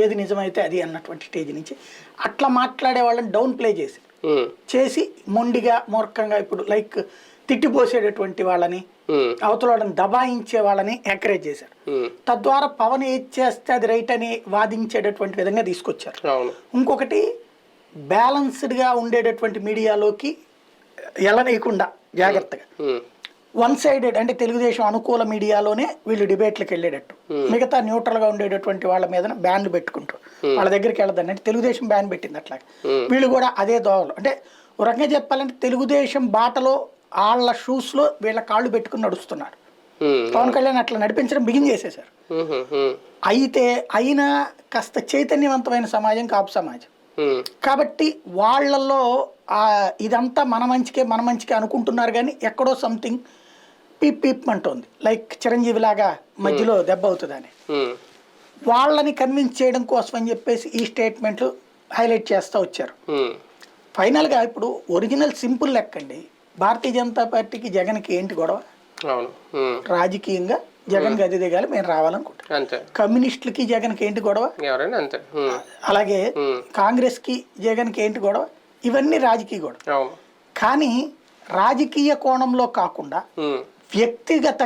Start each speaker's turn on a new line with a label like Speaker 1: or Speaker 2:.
Speaker 1: ఏది నిజమైతే అది అన్నటువంటి స్టేజ్ నుంచి అట్లా మాట్లాడే వాళ్ళని డౌన్ ప్లే చేసి మొండిగా మూర్ఖంగా ఇప్పుడు లైక్ తిట్టిపోసేటటువంటి వాళ్ళని అవతల వాళ్ళని దబాయించే వాళ్ళని ఎంకరేజ్ చేశారు. తద్వారా పవన్ ఏది చేస్తే అది రైట్ అని వాదించేటటువంటి విధంగా తీసుకొచ్చారు. ఇంకొకటి బ్యాలన్స్డ్గా ఉండేటటువంటి మీడియాలోకి వెళ్ళనీయకుండా జాగ్రత్తగా వన్ సైడెడ్ అంటే తెలుగుదేశం అనుకూల మీడియాలోనే వీళ్ళు డిబేట్లకు వెళ్ళేటట్టు, మిగతా న్యూట్రల్గా ఉండేటటువంటి వాళ్ళ మీద బ్యాన్లు పెట్టుకుంటారు. వాళ్ళ దగ్గరికి వెళ్ళదండి అంటే తెలుగుదేశం బ్యాన్ పెట్టింది అట్లాగే వీళ్ళు కూడా అదే దోవలు. అంటే ఒక రకంగా చెప్పాలంటే తెలుగుదేశం బాటలో వాళ్ళ షూస్లో వీళ్ళ కాళ్ళు పెట్టుకుని నడుస్తున్నారు. పవన్ కళ్యాణ్ అట్లా నడిపించడం బిగిన్ చేసేసారు. అయితే అయినా కాస్త చైతన్యవంతమైన సమాజం కాపు సమాజం కాబట్టి వాళ్ళల్లో ఇదంతా మన మంచికే అనుకుంటున్నారు. కానీ ఎక్కడో సంథింగ్ పీప్ అంటుంది, లైక్ చిరంజీవి లాగా మధ్యలో దెబ్బ అవుతుందని వాళ్ళని కన్విన్స్ చేయడం కోసం అని చెప్పేసి ఈ స్టేట్మెంట్లు హైలైట్ చేస్తూ వచ్చారు. ఫైనల్గా ఇప్పుడు ఒరిజినల్ సింపుల్ లెక్కండి, భారతీయ జనతా పార్టీకి జగన్కి ఏంటి గొడవ? రాజకీయంగా జగన్ గది దిగాలి, మేము రావాలనుకుంటాం. కమ్యూనిస్టులకి జగన్కి ఏంటి గొడవ? అలాగే కాంగ్రెస్ కి జగన్కి ఏంటి గొడవ? ఇవన్నీ రాజకీయ గొడవ. కానీ రాజకీయ కోణంలో కాకుండా వ్యక్తిగత